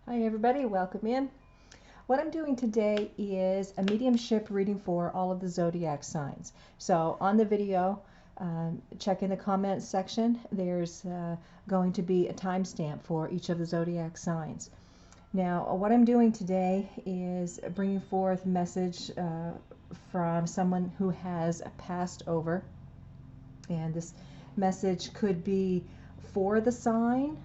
Hi everybody, welcome in. What I'm doing today is a mediumship reading for all of the zodiac signs. So on the video, check in the comments section. There's going to be a timestamp for each of the zodiac signs. Now, what I'm doing today is bringing forth a message from someone who has passed over. And this message could be for the sign,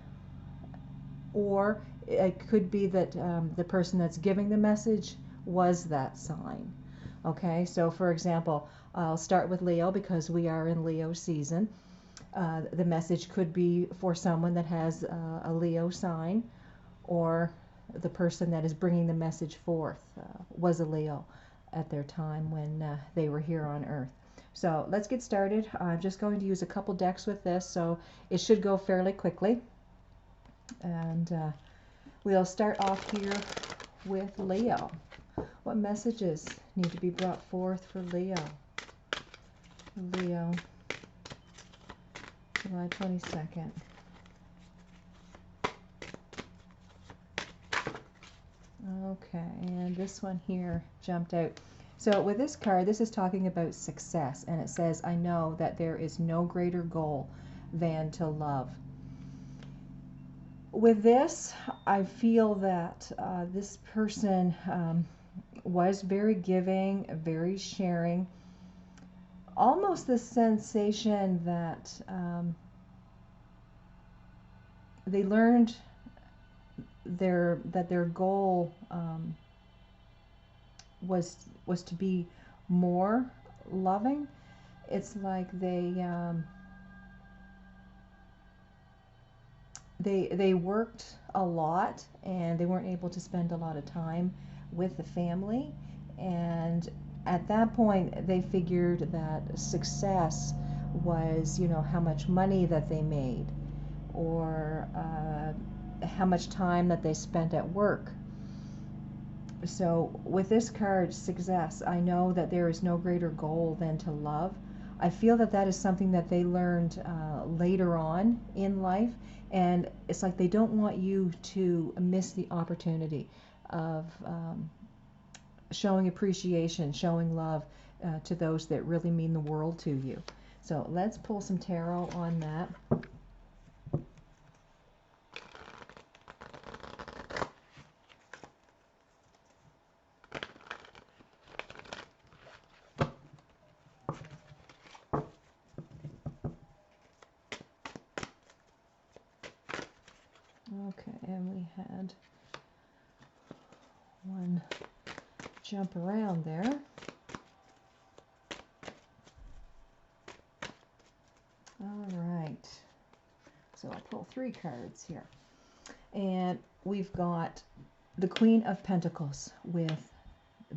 or it could be that the person that's giving the message was that sign. Okay, so for example, I'll start with Leo because we are in Leo season. The message could be for someone that has a Leo sign, or the person that is bringing the message forth was a Leo at their time when they were here on Earth. So let's get started. I'm just going to use a couple decks with this, so it should go fairly quickly. And we'll start off here with Leo. What messages need to be brought forth for Leo? Leo, July 22nd. Okay, and this one here jumped out. So with this card, this is talking about success, and it says, I know that there is no greater goal than to love. With this, I feel that this person was very giving, very sharing. Almost the sensation that they learned their goal was to be more loving. It's like they worked a lot and they weren't able to spend a lot of time with the family, and at that point they figured that success was, you know, how much money that they made, or how much time that they spent at work. So with this card, success, I know that there is no greater goal than to love. I feel that that is something that they learned later on in life, and it's like they don't want you to miss the opportunity of showing appreciation, showing love to those that really mean the world to you. So let's pull some tarot on that. Okay, and we had one jump around there. All right, so I'll pull 3 cards here. And we've got the Queen of Pentacles with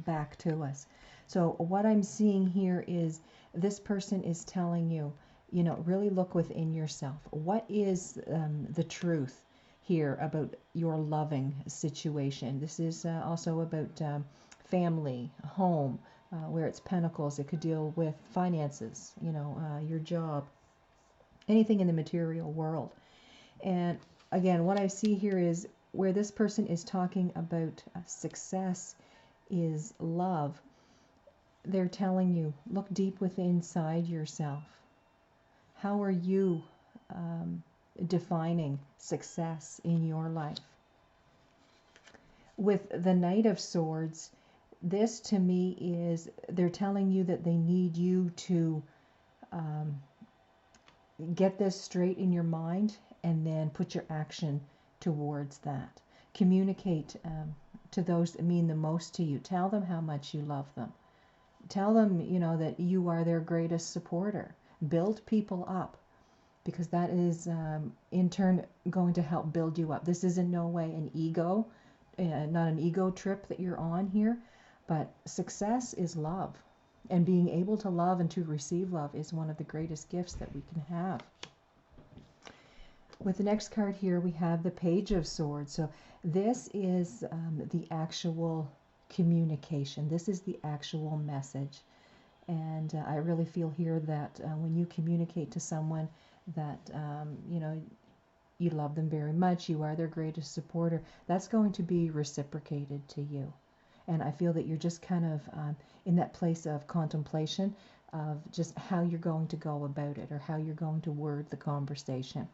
back to us. So what I'm seeing here is this person is telling you, you know, really look within yourself. What is the truth here about your loving situation? This is also about family, home, where it's pentacles. It could deal with finances, you know, your job, anything in the material world. And again, what I see here is where this person is talking about success is love. They're telling you, look deep within inside yourself. How are you defining success in your life? With the Knight of Swords, this to me is they're telling you that they need you to get this straight in your mind and then put your action towards that. Communicate to those that mean the most to you. Tell them how much you love them. Tell them, you know, that you are their greatest supporter. Build people up, because that is in turn going to help build you up. This is in no way an ego, not an ego trip that you're on here, but success is love. And being able to love and to receive love is one of the greatest gifts that we can have. With the next card here, we have the Page of Swords. So this is the actual communication. This is the actual message. And I really feel here that when you communicate to someone that, you know, you love them very much, you are their greatest supporter, that's going to be reciprocated to you. And I feel that you're just kind of in that place of contemplation of just how you're going to go about it or how you're going to word the conversation.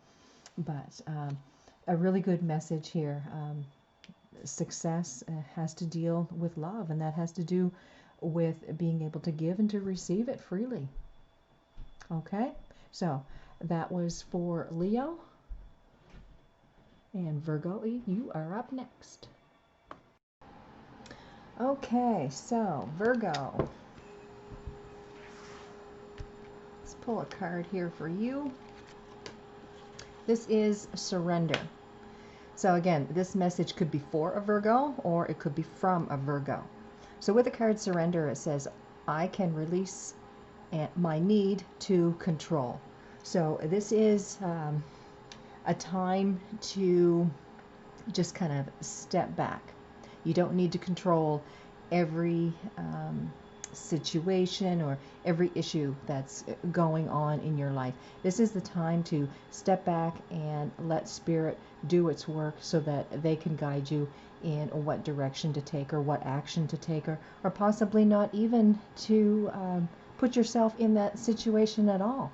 But a really good message here. Success has to deal with love, and that has to do with being able to give and to receive it freely. Okay, so that was for Leo. And Virgo, you are up next. Okay, so Virgo. Let's pull a card here for you. This is surrender. So again, this message could be for a Virgo or it could be from a Virgo. So with the card surrender, it says, I can release my need to control. So this is a time to just kind of step back. You don't need to control every situation or every issue that's going on in your life. This is the time to step back and let Spirit do its work so that they can guide you in what direction to take or what action to take, or possibly not even to put yourself in that situation at all.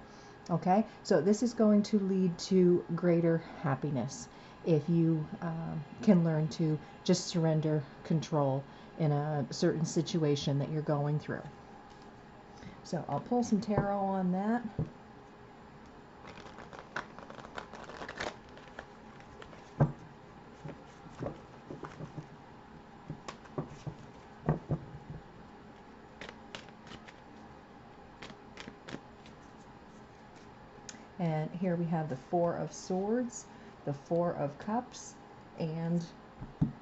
Okay, so this is going to lead to greater happiness if you can learn to just surrender control in a certain situation that you're going through. So I'll pull some tarot on that. And here we have the Four of Swords, the Four of Cups, and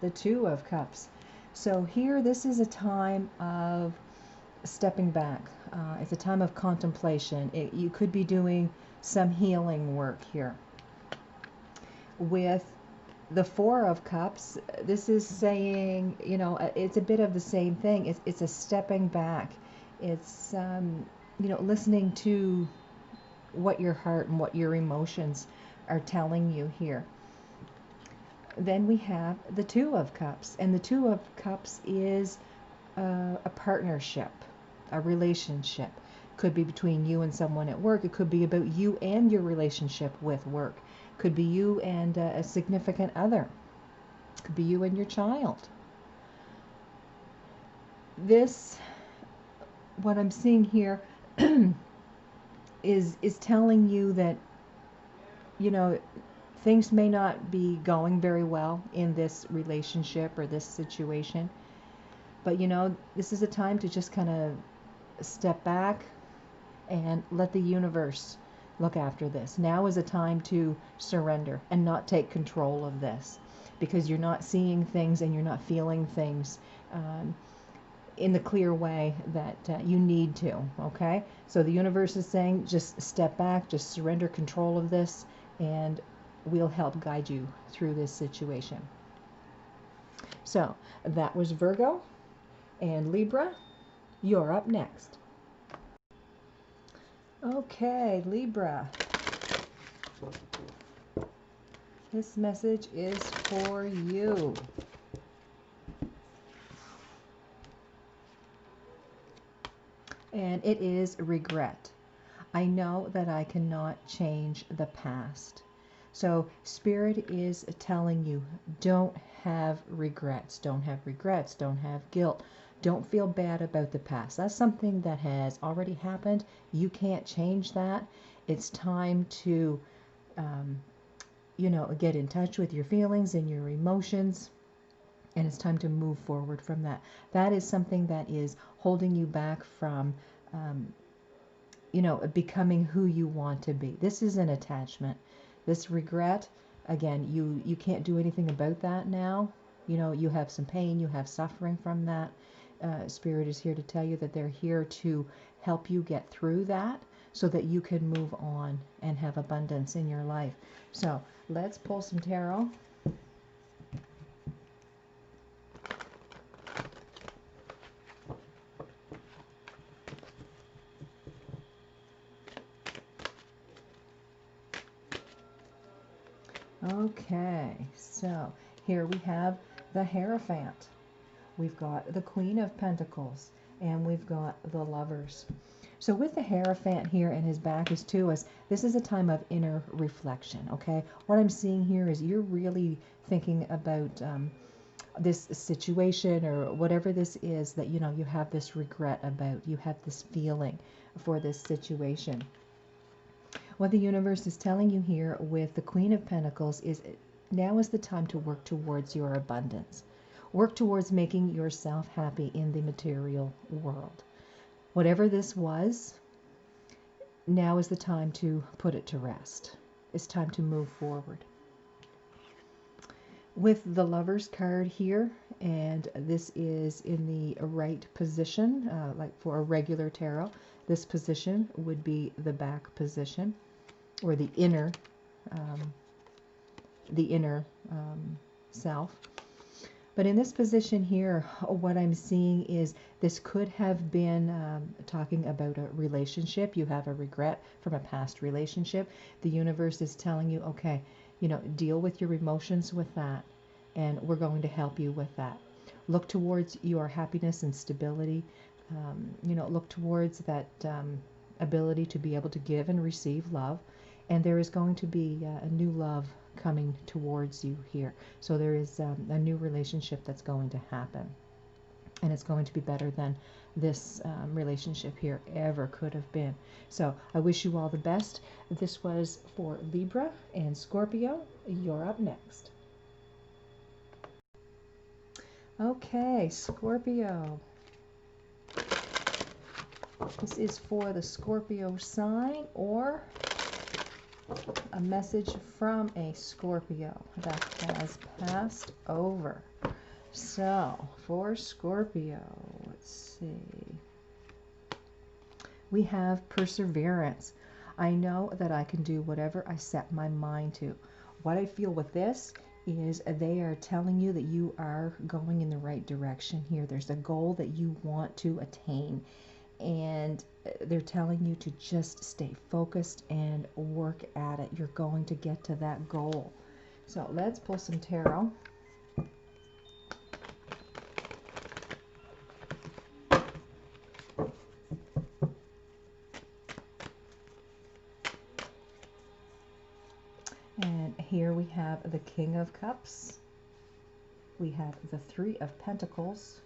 the Two of Cups. So here, this is a time of stepping back. It's a time of contemplation. You could be doing some healing work here. With the Four of Cups, this is saying, you know, it's a bit of the same thing. It's a stepping back. It's, you know, listening to what your heart and what your emotions are telling you here. Then we have the Two of Cups, and the Two of Cups is a partnership, a relationship. Could be between you and someone at work. It could be about you and your relationship with work. Could be you and a significant other. Could be you and your child. This, what I'm seeing here, is telling you that, you know, things may not be going very well in this relationship or this situation, but you know, this is a time to just kind of step back and let the universe look after this. Now is a time to surrender and not take control of this, because you're not seeing things and you're not feeling things in the clear way that you need to. Okay, so the universe is saying, just step back, just surrender control of this, and we'll help guide you through this situation. So that was Virgo. And Libra, you're up next. Okay, Libra. This message is for you. And it is regret. I know that I cannot change the past. So Spirit is telling you, don't have regrets. Don't have regrets. Don't have guilt. Don't feel bad about the past. That's something that has already happened. You can't change that. It's time to, you know, get in touch with your feelings and your emotions. And it's time to move forward from that. That is something that is holding you back from, you know, becoming who you want to be. This is an attachment. This regret, again, you can't do anything about that now. You know, you have some pain, you have suffering from that. Spirit is here to tell you that they're here to help you get through that so that you can move on and have abundance in your life. So let's pull some tarot. So here we have the Hierophant. We've got the Queen of Pentacles, and we've got the Lovers. So with the Hierophant here and his back is to us, this is a time of inner reflection, okay? What I'm seeing here is you're really thinking about this situation or whatever this is that, you know, you have this regret about. You have this feeling for this situation. What the universe is telling you here with the Queen of Pentacles is now is the time to work towards your abundance. Work towards making yourself happy in the material world. Whatever this was, now is the time to put it to rest. It's time to move forward. With the Lovers card here, and this is in the right position, like for a regular tarot, this position would be the back position, or the inner self. But in this position here, what I'm seeing is this could have been talking about a relationship. You have a regret from a past relationship. The universe is telling you, okay, you know, deal with your emotions with that, and we're going to help you with that. Look towards your happiness and stability. You know, look towards that ability to be able to give and receive love. And there is going to be a new love coming towards you here. So there is a new relationship that's going to happen. And it's going to be better than this relationship here ever could have been. So I wish you all the best. This was for Libra and Scorpio. You're up next. Okay, Scorpio. This is for the Scorpio sign, or a message from a Scorpio that has passed over. So, for Scorpio, let's see. We have perseverance. I know that I can do whatever I set my mind to. What I feel with this is they are telling you that you are going in the right direction here. There's a goal that you want to attain, and they're telling you to just stay focused and work at it. You're going to get to that goal. So let's pull some tarot. And here we have the King of Cups. We have the Three of Pentacles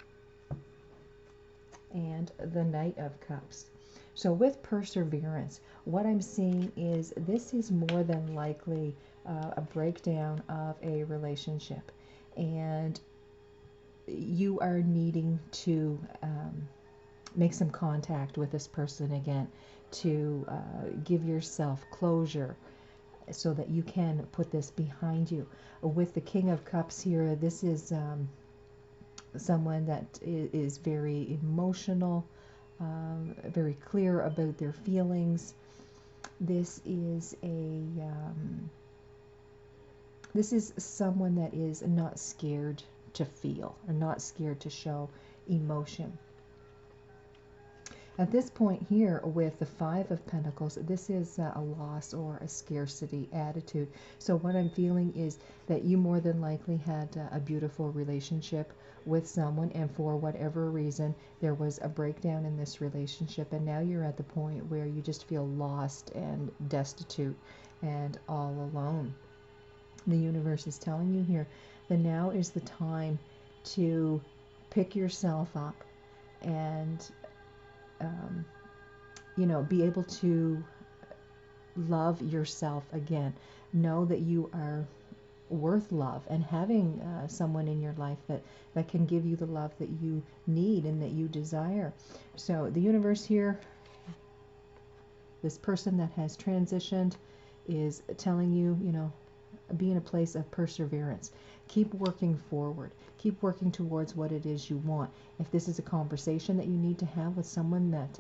and the Knight of Cups. So with perseverance, what I'm seeing is this is more than likely a breakdown of a relationship, and you are needing to make some contact with this person again to give yourself closure so that you can put this behind you. With the King of Cups here, this is someone that is very emotional, very clear about their feelings. This is someone that is not scared to feel, or not scared to show emotion. At this point here with the Five of Pentacles, this is a loss or a scarcity attitude. So what I'm feeling is that you more than likely had a beautiful relationship with someone, and for whatever reason there was a breakdown in this relationship, and now you're at the point where you just feel lost and destitute and all alone. The universe is telling you here that now is the time to pick yourself up and you know, be able to love yourself again. Know that you are worth love, and having someone in your life that can give you the love that you need and that you desire. So the universe here, this person that has transitioned, is telling you, you know, be in a place of perseverance. Keep working forward. Keep working towards what it is you want. If this is a conversation that you need to have with someone that,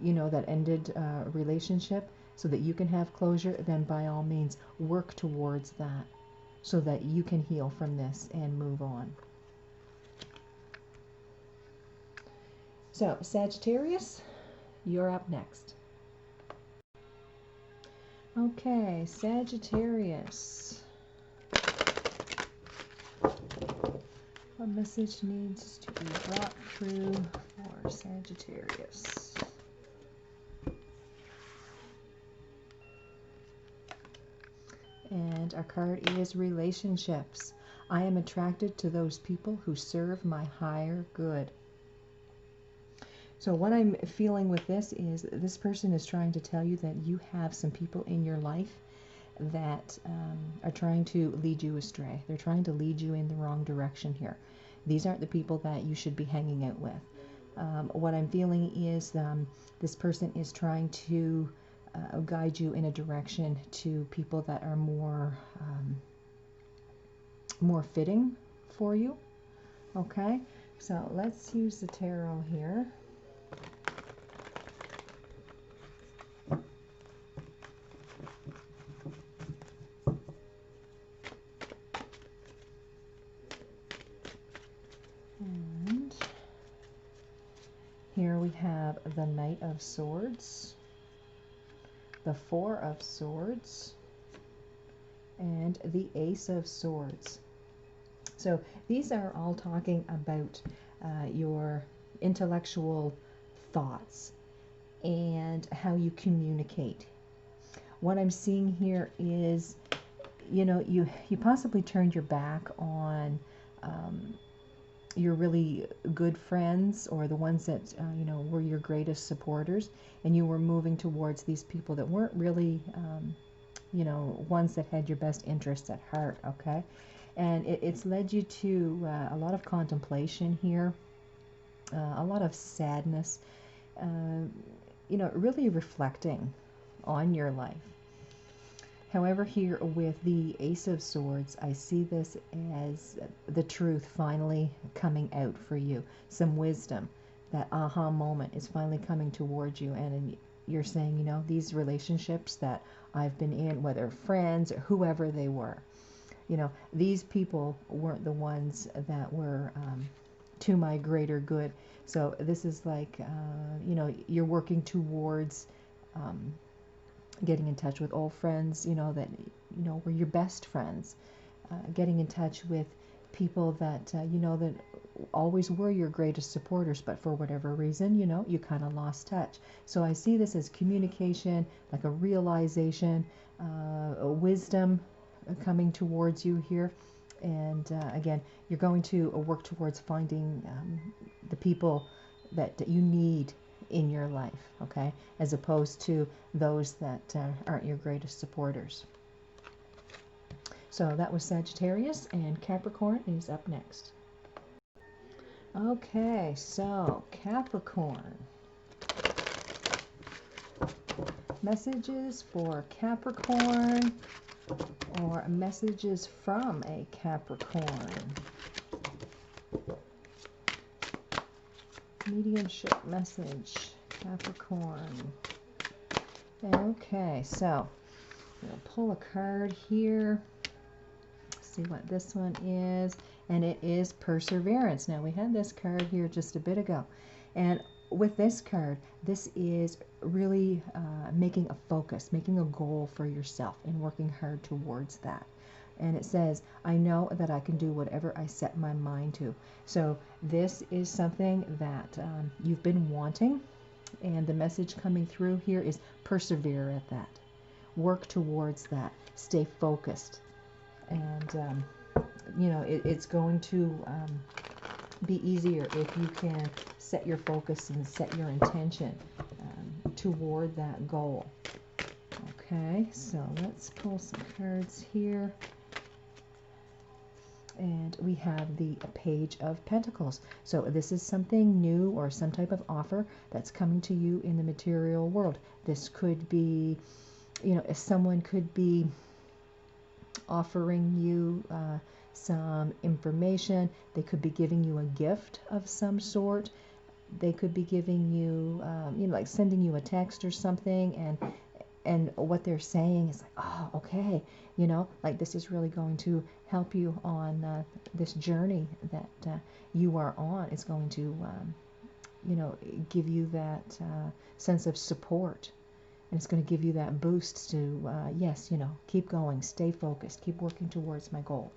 you know, that ended a relationship so that you can have closure, then by all means work towards that so that you can heal from this and move on. So, Sagittarius, you're up next. Okay, Sagittarius. What message needs to be brought through for Sagittarius? And our card is relationships. I am attracted to those people who serve my higher good. So what I'm feeling with this is this person is trying to tell you that you have some people in your life that are trying to lead you astray. They're trying to lead you in the wrong direction here. These aren't the people that you should be hanging out with. What I'm feeling is this person is trying to guide you in a direction to people that are more fitting for you. Okay, so let's use the tarot here. And here we have the Knight of Swords, the Four of Swords, and the Ace of Swords. So these are all talking about your intellectual thoughts and how you communicate. What I'm seeing here is, you know, you possibly turned your back on your really good friends, or the ones that you know, were your greatest supporters, and you were moving towards these people that weren't really you know, ones that had your best interests at heart. Okay, and it's led you to a lot of contemplation here, a lot of sadness, you know, really reflecting on your life. However, here with the Ace of Swords, I see this as the truth finally coming out for you. Some wisdom, that aha moment is finally coming towards you, and you're saying, you know, these relationships that I've been in, whether friends or whoever they were, you know, these people weren't the ones that were to my greater good. So this is like, you know, you're working towards getting in touch with old friends, you know, that, you know, were your best friends, getting in touch with people that, you know, that always were your greatest supporters, but for whatever reason, you know, you kind of lost touch. So I see this as communication, like a realization, a wisdom coming towards you here. And again, you're going to work towards finding the people that you need in your life, okay, as opposed to those that aren't your greatest supporters. So that was Sagittarius, and Capricorn is up next. Okay, so Capricorn. Messages for Capricorn, or messages from a Capricorn. Mediumship message, Capricorn. Okay, so we'll pull a card here. See what this one is, and it is Perseverance. Now, we had this card here just a bit ago, and with this card, this is really making a focus, making a goal for yourself and working hard towards that. And it says, I know that I can do whatever I set my mind to. So this is something that you've been wanting, and the message coming through here is persevere at that. Work towards that. Stay focused. And, you know, it's going to be easier if you can set your focus and set your intention toward that goal. Okay, so let's pull some cards here. And we have the Page of Pentacles. So this is something new, or some type of offer that's coming to you in the material world. This could be, you know, if someone could be offering you some information. They could be giving you a gift of some sort. They could be giving you, you know, like sending you a text or something, and what they're saying is like, oh, okay, you know, like this is really going to help you on this journey that you are on. It's going to, you know, give you that sense of support. And it's going to give you that boost to, yes, you know, keep going, stay focused, keep working towards my goal.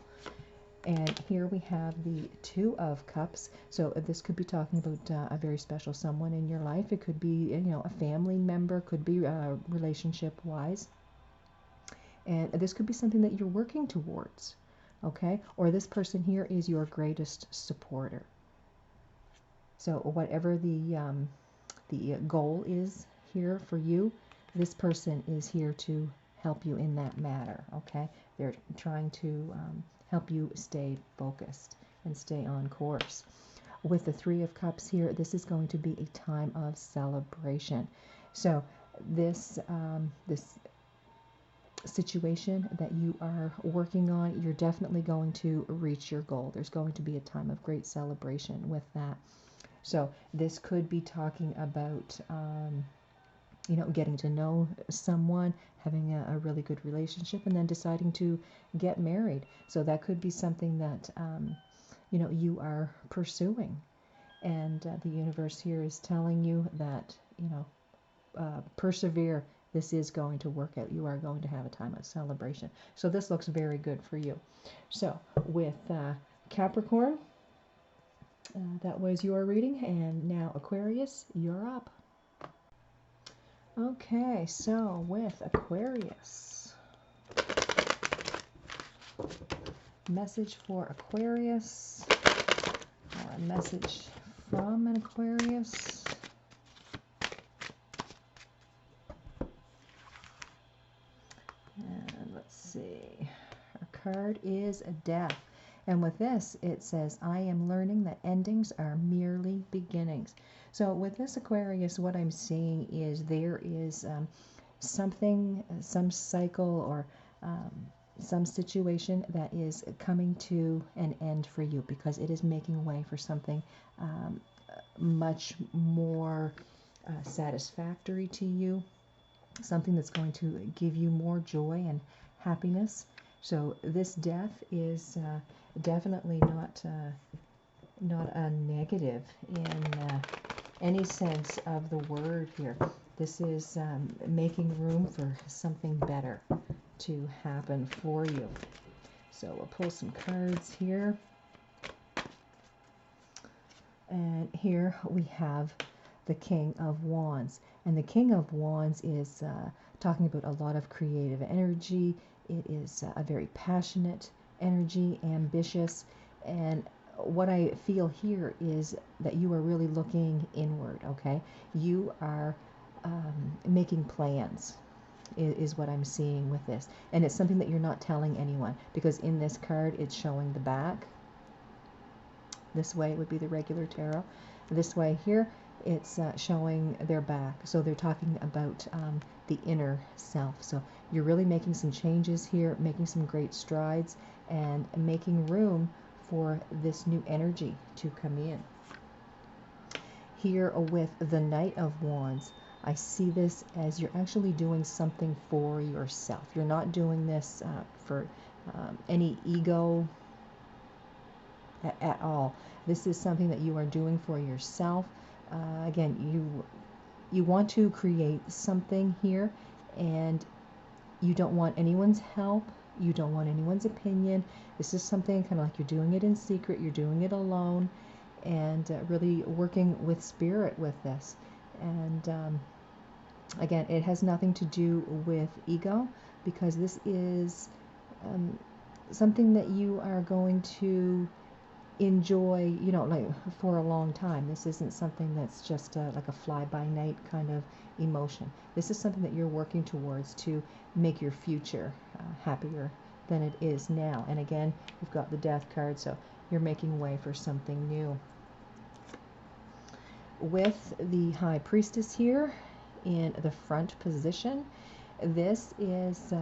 And here we have the Two of Cups. So this could be talking about a very special someone in your life. It could be, a family member, could be relationship-wise. And this could be something that you're working towards, okay? Or this person here is your greatest supporter. So whatever the goal is here for you, this person is here to help you in that matter, okay? They're trying to help you stay focused and stay on course. With the Three of Cups here, this is going to be a time of celebration. So this situation that you are working on, you're definitely going to reach your goal. There's going to be a time of great celebration with that. So this could be talking about getting to know someone, having a really good relationship, and then deciding to get married. So that could be something that, you are pursuing. And the universe here is telling you that, persevere. This is going to work out. You are going to have a time of celebration. So this looks very good for you. So with Capricorn, that was your reading. And now Aquarius, you're up. Okay, so with Aquarius, message for Aquarius, or a message from an Aquarius. And let's see, our card is a Death. And with this, it says, I am learning that endings are merely beginnings. So with this Aquarius, what I'm seeing is there is something, some cycle or some situation that is coming to an end for you, because it is making way for something much more satisfactory to you, something that's going to give you more joy and happiness. So this Death is definitely not a negative in any sense of the word here. This is making room for something better to happen for you. So we'll pull some cards here. And here we have the King of Wands. And the King of Wands is talking about a lot of creative energy. It is a very passionate energy, ambitious, and what I feel here is that you are really looking inward, okay? You are making plans, is what I'm seeing with this. And it's something that you're not telling anyone, because in this card, it's showing the back. This way would be the regular tarot. This way here, it's showing their back. So they're talking about the inner self. So you're really making some changes here, making some great strides, and making room for this new energy to come in. Here with the Knight of Wands, I see this as you're actually doing something for yourself. You're not doing this for any ego at all. This is something that you are doing for yourself. Again, you want to create something here, and you don't want anyone's help. You don't want anyone's opinion. This is something kind of like you're doing it in secret. You're doing it alone, and really working with spirit with this. And again, it has nothing to do with ego, because this is something that you are going to enjoy, like for a long time. This isn't something that's just like a fly-by-night kind of emotion. This is something that you're working towards to make your future happier than it is now. And again, you've got the Death card, so you're making way for something new. With the High Priestess here in the front position, this is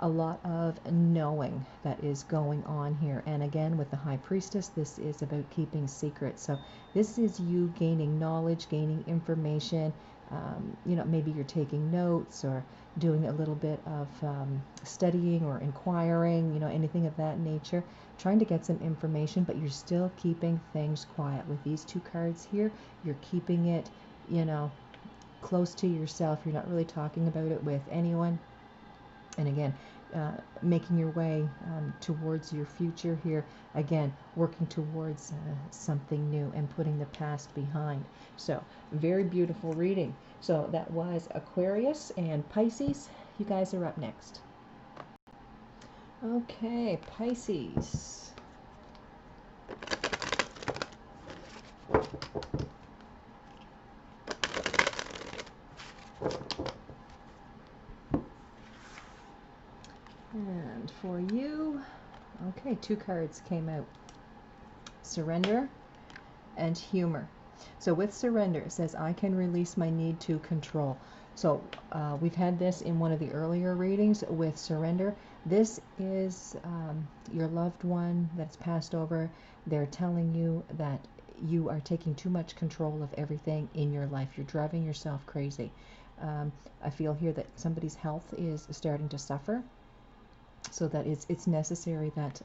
a lot of knowing that is going on here. And again, with the High Priestess, this is about keeping secrets. So this is you gaining knowledge, gaining information. Maybe you're taking notes or doing a little bit of studying or inquiring, anything of that nature, trying to get some information, but you're still keeping things quiet. With these two cards here, you're keeping it, close to yourself. You're not really talking about it with anyone. And again, making your way towards your future here. Again, working towards something new and putting the past behind. So, very beautiful reading. So that was Aquarius and Pisces. You guys are up next. Okay, Pisces. And for you, okay, 2 cards came out. Surrender and humor. So with surrender, it says, I can release my need to control. So we've had this in one of the earlier readings with surrender. This is your loved one that's passed over. They're telling you that you are taking too much control of everything in your life. You're driving yourself crazy. I feel here that somebody's health is starting to suffer, so that it's necessary that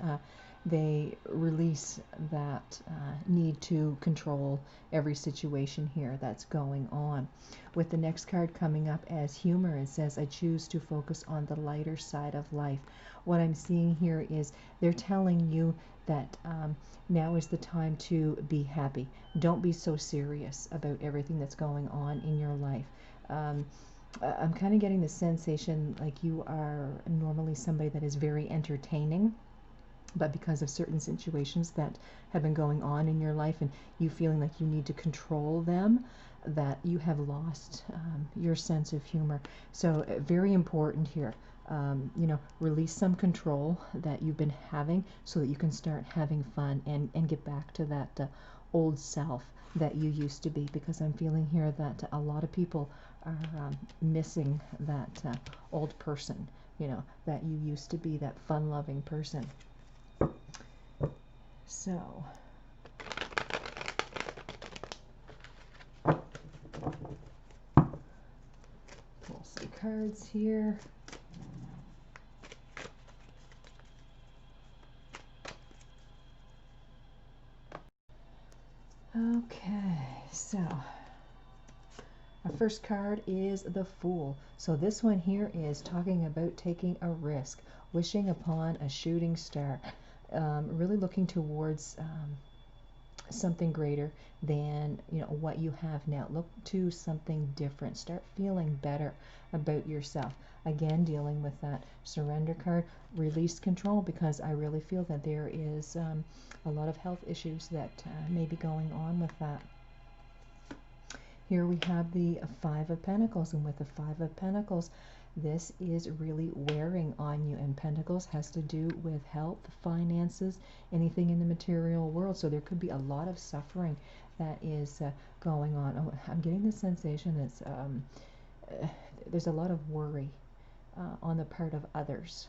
they release that need to control every situation here that's going on. With the next card coming up as humor, it says, I choose to focus on the lighter side of life. What I'm seeing here is they're telling you that now is the time to be happy. Don't be so serious about everything that's going on in your life. I'm kind of getting the sensation like you are normally somebody that is very entertaining, but because of certain situations that have been going on in your life and you feeling like you need to control them, that you have lost your sense of humor. So very important here. Release some control that you've been having so that you can start having fun and get back to that old self that you used to be, because I'm feeling here that a lot of people are missing that old person, that you used to be, that fun-loving person. So, pull some cards here. Okay, so our first card is the Fool. So this one here is talking about taking a risk, wishing upon a shooting star, really looking towards something greater than what you have now. Look to something different. Start feeling better about yourself. Again, dealing with that surrender card, release control, because I really feel that there is a lot of health issues that may be going on with that. Here we have the Five of Pentacles, and with the Five of Pentacles, this is really wearing on you, and Pentacles has to do with health, finances, anything in the material world. So there could be a lot of suffering that is going on. Oh, I'm getting the sensation that there's a lot of worry on the part of others.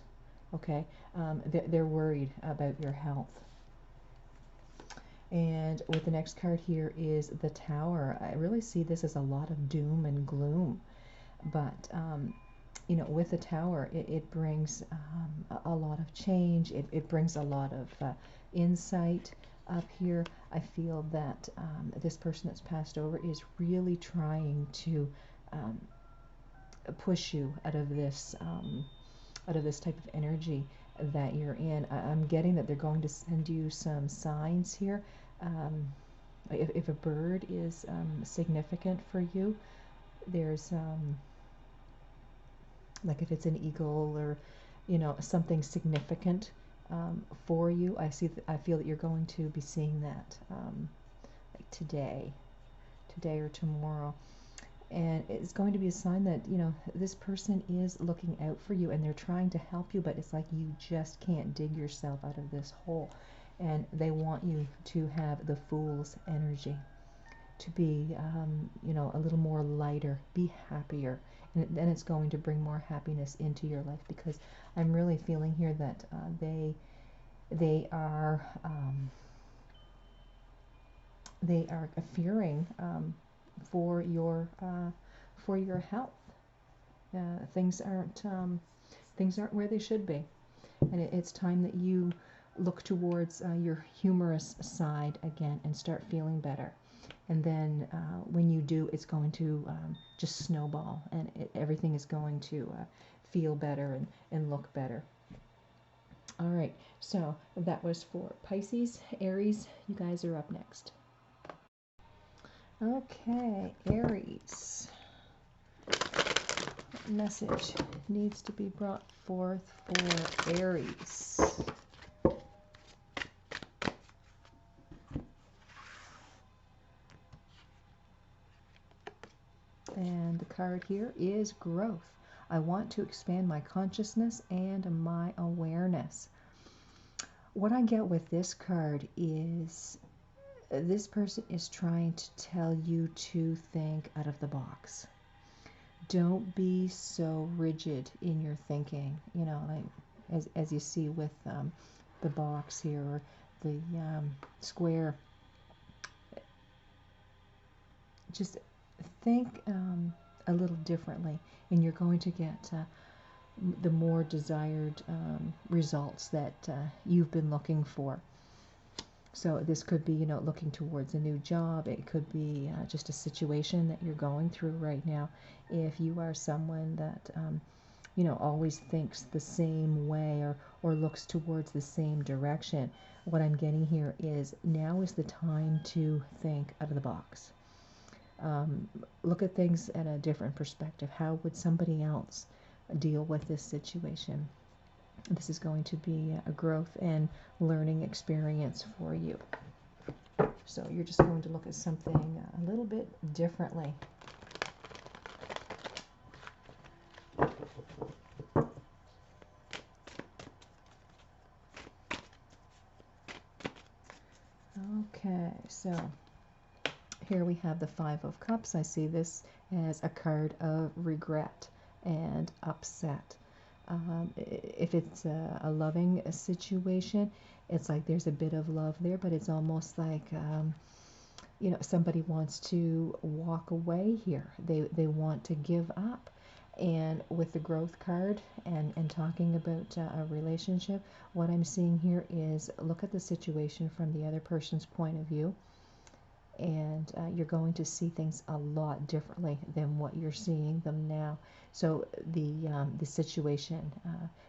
Okay, they're worried about your health. And with the next card here is the Tower. I really see this as a lot of doom and gloom, but with the Tower, it brings a lot of change. It brings a lot of insight up here. I feel that this person that's passed over is really trying to push you out of this type of energy that you're in. I'm getting that they're going to send you some signs here. If a bird is significant for you, there's like if it's an eagle or something significant for you. I feel that you're going to be seeing that like today or tomorrow. And it's going to be a sign that this person is looking out for you and they're trying to help you, but it's like you just can't dig yourself out of this hole. And they want you to have the Fool's energy, to be a little more lighter, be happier, and then it's going to bring more happiness into your life, because I'm really feeling here that they are fearing for your health. Things aren't where they should be, and it's time that you look towards your humorous side again and start feeling better. And then when you do, it's going to just snowball, and everything is going to feel better and look better. All right, so that was for Pisces. Aries, you guys are up next. Okay, Aries. What message needs to be brought forth for Aries? And the card here is growth. I want to expand my consciousness and my awareness. What I get with this card is this person is trying to tell you to think out of the box. Don't be so rigid in your thinking, you know, like as you see with the box here, or the square. Just think a little differently, and you're going to get the more desired results that you've been looking for. So this could be, you know, looking towards a new job. It could be just a situation that you're going through right now. If you are someone that, you know, always thinks the same way, or looks towards the same direction, what I'm getting here is now is the time to think out of the box. Look at things at a different perspective. How would somebody else deal with this situation? This is going to be a growth and learning experience for you. So you're just going to look at something a little bit differently. Okay, so here we have the Five of Cups. I see this as a card of regret and upset. If it's a loving situation, it's like there's a bit of love there, but it's almost like, you know, somebody wants to walk away here. They want to give up. And with the growth card and talking about a relationship, what I'm seeing here is look at the situation from the other person's point of view. And you're going to see things a lot differently than what you're seeing them now. So the situation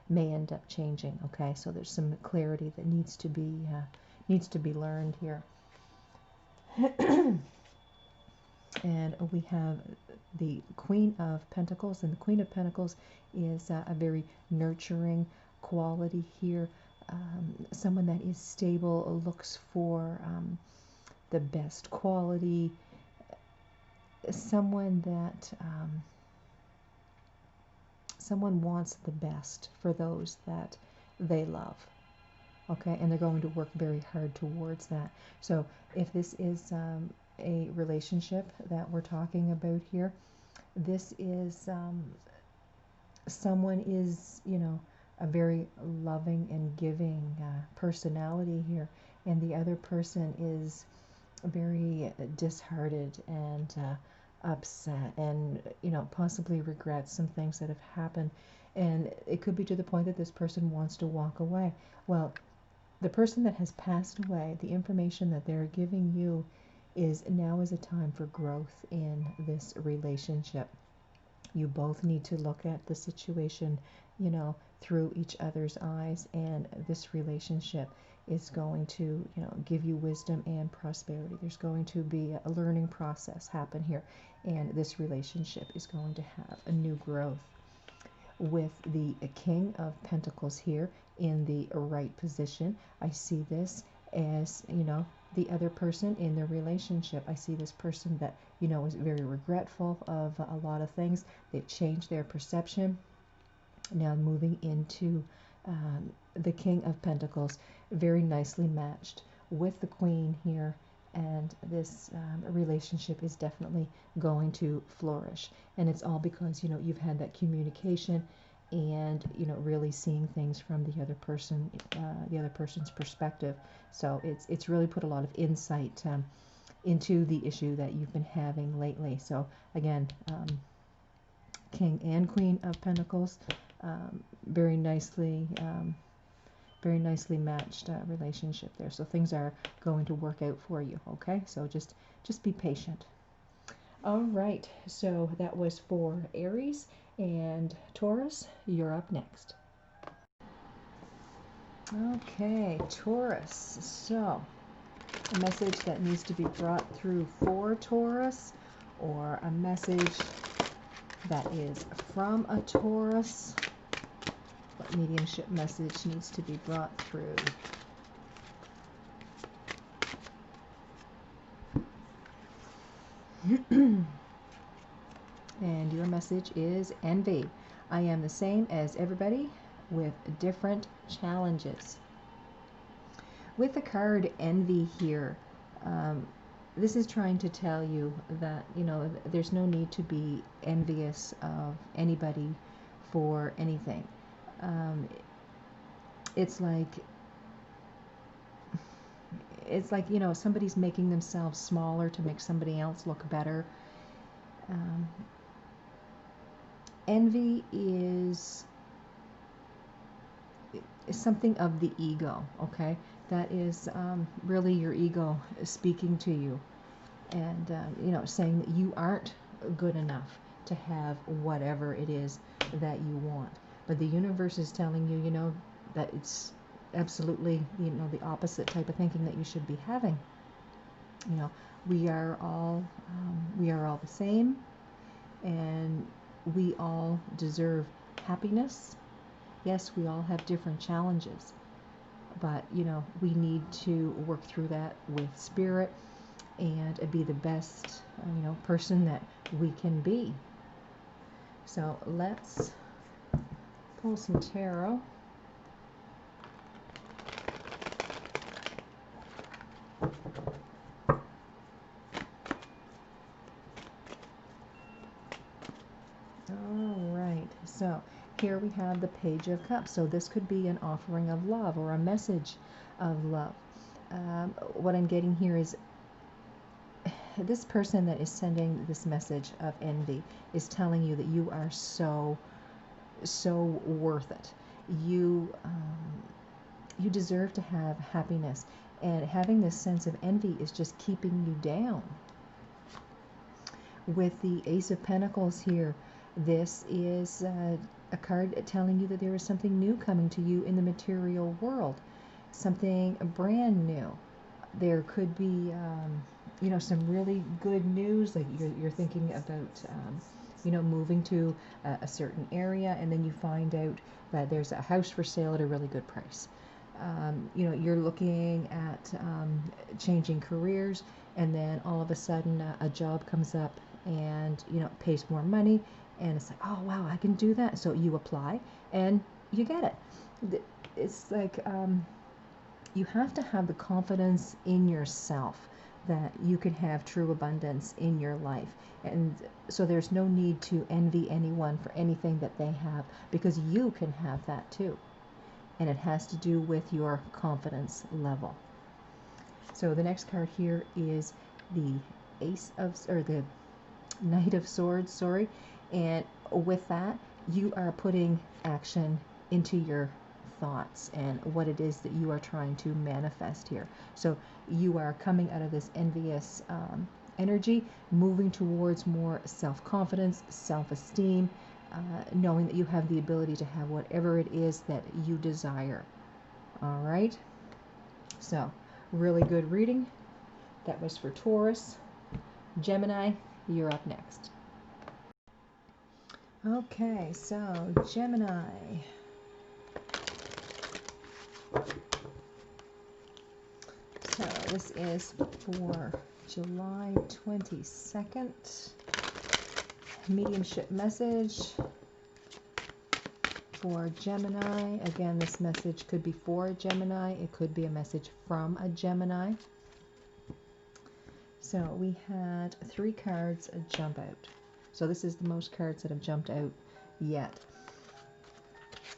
may end up changing. Okay, so there's some clarity that needs to be learned here. And we have the Queen of Pentacles, and the Queen of Pentacles is a very nurturing quality here. Someone that is stable, looks for the best quality, someone that someone wants the best for those that they love. Okay, and they're going to work very hard towards that. So if this is a relationship that we're talking about here, this is someone is, you know, a very loving and giving personality here, and the other person is very disheartened and upset, and, you know, possibly regrets some things that have happened. And it could be to the point that this person wants to walk away. Well, the person that has passed away, the information that they're giving you is now is a time for growth in this relationship. You both need to look at the situation, you know, through each other's eyes, and this relationship is going to, you know, give you wisdom and prosperity. There's going to be a learning process happen here, and this relationship is going to have a new growth. With the King of Pentacles here in the right position, I see this as, you know, the other person in the relationship. I see this person that, you know, is very regretful of a lot of things. They've changed their perception. Now moving into the King of Pentacles, very nicely matched with the Queen here, and this relationship is definitely going to flourish. And it's all because, you know, you've had that communication, and, you know, really seeing things from the other person, the other person's perspective. So it's really put a lot of insight into the issue that you've been having lately. So again, King and Queen of Pentacles, very nicely matched relationship there. So things are going to work out for you. Okay, so just be patient. All right, so that was for Aries and Taurus. You're up next. Okay, Taurus. So, a message that needs to be brought through for Taurus, or a message that is from a Taurus. What mediumship message needs to be brought through? And your message is envy. I am the same as everybody with different challenges. With the card envy here, this is trying to tell you that, you know, there's no need to be envious of anybody for anything. It's like, you know, somebody's making themselves smaller to make somebody else look better. Envy is something of the ego, okay? That is really your ego speaking to you, and you know, saying that you aren't good enough to have whatever it is that you want. But the universe is telling you, you know, that it's absolutely, you know, the opposite type of thinking that you should be having. You know, we are all the same, and we all deserve happiness. Yes, we all have different challenges, but, you know, we need to work through that with spirit and be the best, you know, person that we can be. So let's pull some tarot. All right, so here we have the Page of Cups. So this could be an offering of love or a message of love. What I'm getting here is this person that is sending this message of envy is telling you that you are so worth it. You deserve to have happiness, and having this sense of envy is just keeping you down. With the Ace of Pentacles here, this is a card telling you that there is something new coming to you in the material world, something brand new. There could be, you know, some really good news, like you're thinking about, you know, moving to a certain area, and then you find out that there's a house for sale at a really good price. You know, you're looking at changing careers, and then all of a sudden a job comes up, and, you know, it pays more money, and it's like, oh wow, I can do that. So you apply and you get it. It's like, you have to have the confidence in yourself that you can have true abundance in your life. And so there's no need to envy anyone for anything that they have, because you can have that too. And it has to do with your confidence level. So the next card here is the the Knight of Swords, sorry. And with that, you are putting action into your thoughts and what it is that you are trying to manifest here. So you are coming out of this envious energy, moving towards more self-confidence, self-esteem, knowing that you have the ability to have whatever it is that you desire. All right. So really good reading. That was for Taurus. Gemini, you're up next. Okay, so Gemini. So this is for July 22nd. Mediumship message for Gemini. Again, this message could be for Gemini. It could be a message from a Gemini. So we had 3 cards jump out. So this is the most cards that have jumped out yet.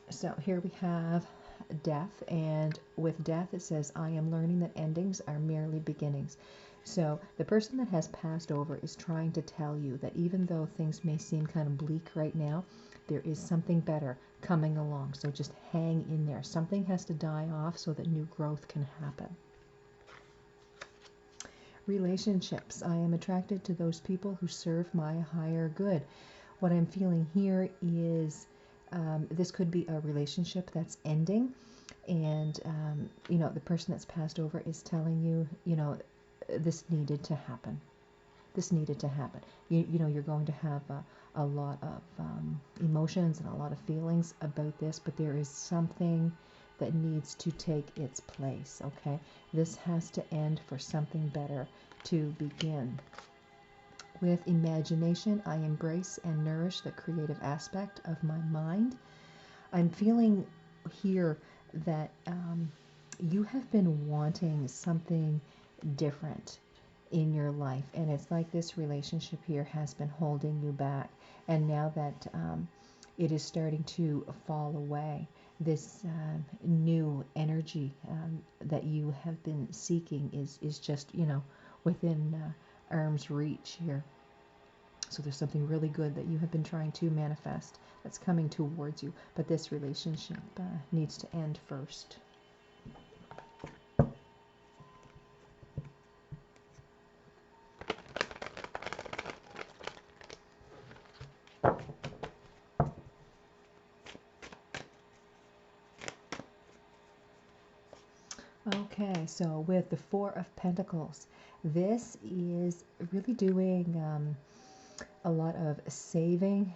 So here we have death, and with death it says, I am learning that endings are merely beginnings. So the person that has passed over is trying to tell you that even though things may seem kind of bleak right now, there is something better coming along. So just hang in there. Something has to die off so that new growth can happen. Relationships. I am attracted to those people who serve my higher good. What I'm feeling here is this could be a relationship that's ending, and you know, the person that's passed over is telling you, you know, this needed to happen. This needed to happen. You know, you're going to have a lot of emotions and a lot of feelings about this, but there is something that needs to take its place, okay? This has to end for something better to begin. With imagination, I embrace and nourish the creative aspect of my mind. I'm feeling here that you have been wanting something different in your life, and it's like this relationship here has been holding you back, and now that it is starting to fall away, this new energy that you have been seeking is just, you know, within arm's reach here. So there's something really good that you have been trying to manifest that's coming towards you, but this relationship needs to end first. Okay, so with the Four of Pentacles, this is really doing a lot of saving.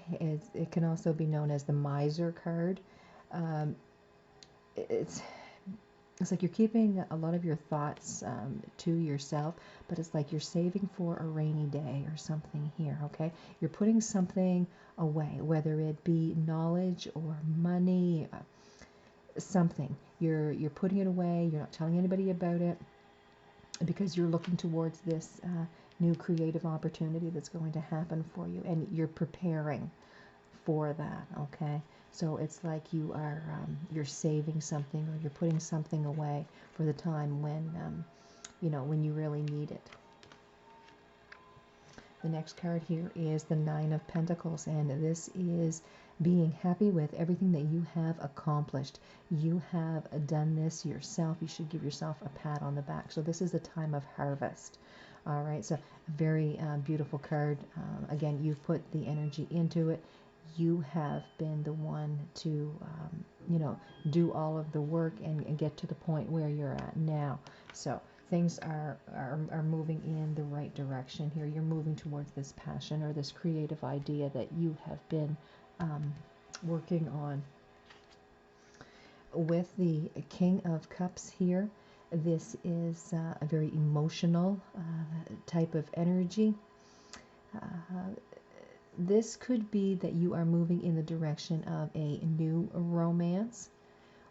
It can also be known as the Miser card. It's like you're keeping a lot of your thoughts to yourself, but it's like you're saving for a rainy day or something here, okay? You're putting something away, whether it be knowledge or money, something. You're putting it away. You're not telling anybody about it because you're looking towards this new creative opportunity that's going to happen for you, and you're preparing for that, okay? So it's like you are you're saving something, or you're putting something away for the time when you know, when you really need it. The next card here is the Nine of Pentacles, and this is being happy with everything that you have accomplished. You have done this yourself. You should give yourself a pat on the back. So this is a time of harvest. All right, so a very beautiful card. Again, you've put the energy into it. You have been the one to, you know, do all of the work and get to the point where you're at now. So things are moving in the right direction here. You're moving towards this passion or this creative idea that you have been working on. With the King of Cups here, this is a very emotional type of energy. This could be that you are moving in the direction of a new romance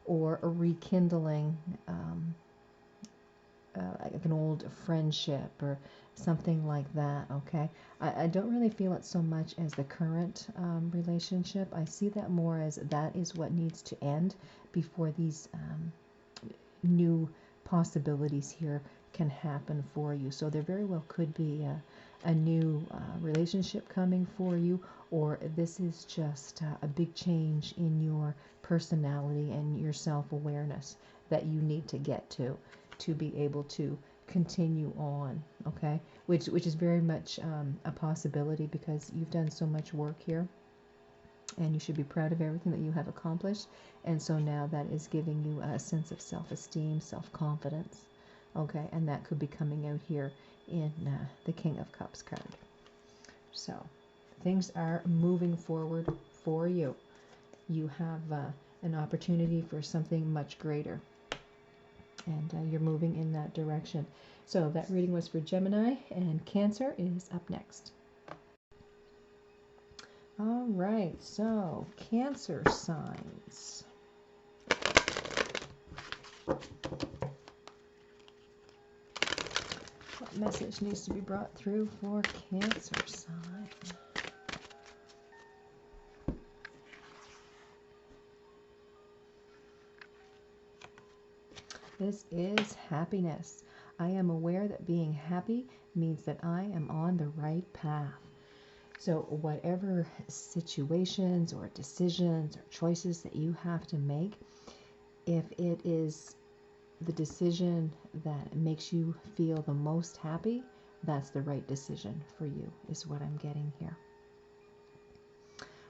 or a rekindling like an old friendship or something like that, okay? I don't really feel it so much as the current relationship. I see that more as that is what needs to end before these new possibilities here can happen for you. So there very well could be a new relationship coming for you, or this is just a big change in your personality and your self-awareness that you need to get to be able to continue on, okay? Which is very much a possibility, because you've done so much work here, and you should be proud of everything that you have accomplished. And so now that is giving you a sense of self-esteem, self-confidence, okay? And that could be coming out here in the King of Cups card. So things are moving forward for you. You have an opportunity for something much greater, and you're moving in that direction. So that reading was for Gemini, and Cancer is up next. All right, so Cancer signs. What message needs to be brought through for Cancer sign? This is happiness. I am aware that being happy means that I am on the right path. So whatever situations or decisions or choices that you have to make, if it is the decision that makes you feel the most happy, that's the right decision for you, is what I'm getting here.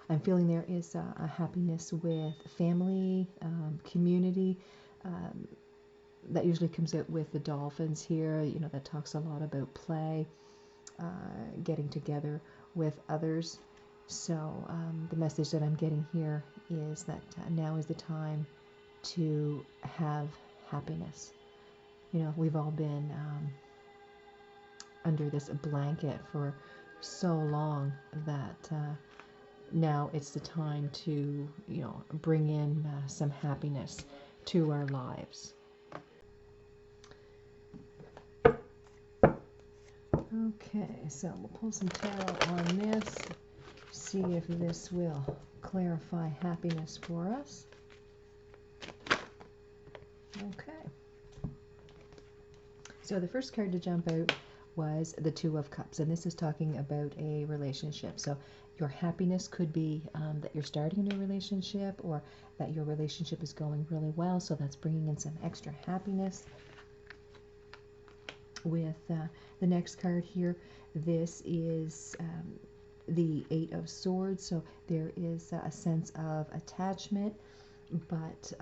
I'm feeling there is a happiness with family, community. That usually comes out with the dolphins here. You know, that talks a lot about play, getting together with others. So the message that I'm getting here is that now is the time to have happiness. You know, we've all been under this blanket for so long that now it's the time to, you know, bring in some happiness to our lives. Okay, so we'll pull some tarot on this, see if this will clarify happiness for us. Okay. So the first card to jump out was the Two of Cups, and this is talking about a relationship. So your happiness could be that you're starting a new relationship, or that your relationship is going really well, so that's bringing in some extra happiness. With the next card here, this is the Eight of Swords, so there is a sense of attachment, but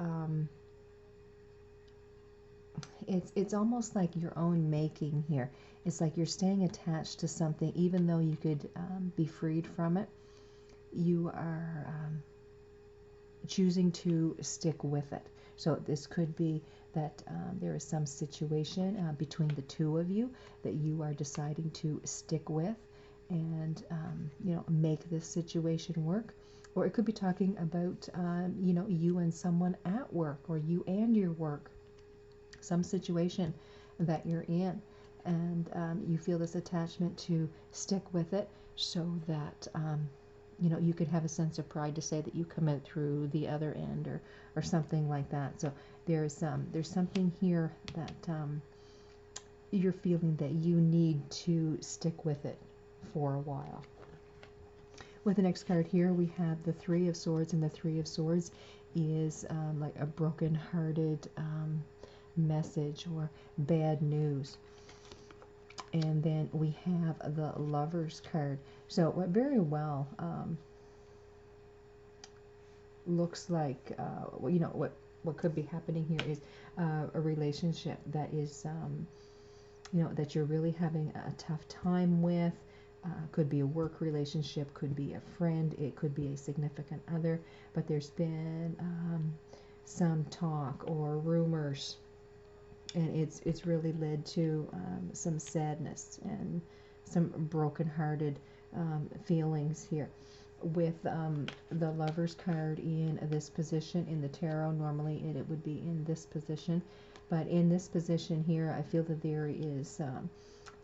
it's almost like your own making here. It's like you're staying attached to something, even though you could be freed from it. You are choosing to stick with it. So this could be that there is some situation between the two of you that you are deciding to stick with and you know, make this situation work. Or it could be talking about you know, you and someone at work, or you and your work, some situation that you're in, and you feel this attachment to stick with it so that you know, you could have a sense of pride to say that you come out through the other end, or something like that. So there's something here that you're feeling that you need to stick with it for a while. With the next card here, we have the Three of Swords, and the Three of Swords is like a broken-hearted message or bad news. And then we have the Lovers card. So what very well looks like, you know, what could be happening here is a relationship that is, you know, that you're really having a tough time with. Could be a work relationship, could be a friend, it could be a significant other, but there's been some talk or rumors, and it's really led to some sadness and some broken-hearted feelings here. With the Lovers card in this position in the tarot, normally it would be in this position, but in this position here, I feel that there is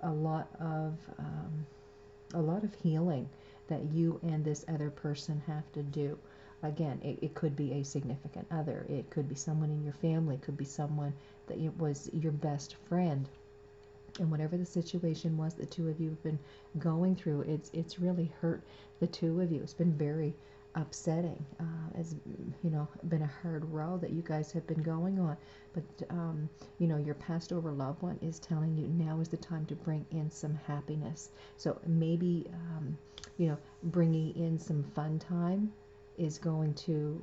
a lot of healing that you and this other person have to do. Again, it could be a significant other, it could be someone in your family, it could be someone that was your best friend. And whatever the situation was the two of you have been going through, it's really hurt the two of you. It's been very upsetting. It's, you know, been a hard road that you guys have been going on. But you know, your passed over loved one is telling you now is the time to bring in some happiness. So maybe you know, bringing in some fun time is going to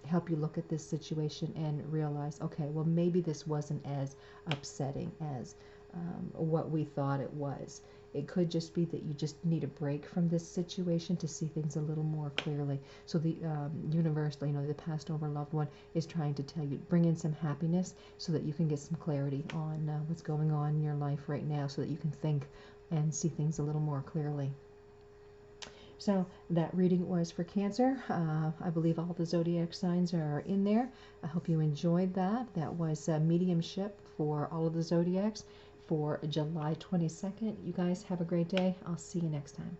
help you look at this situation and realize, okay, well, maybe this wasn't as upsetting as what we thought it was. It could just be that you just need a break from this situation to see things a little more clearly. So the universe, you know, the passed over loved one is trying to tell you, bring in some happiness so that you can get some clarity on what's going on in your life right now, so that you can think and see things a little more clearly. So that reading was for Cancer. I believe all the zodiac signs are in there. I hope you enjoyed that. That was Mediumship for all of the zodiacs for July 22nd. You guys have a great day. I'll see you next time.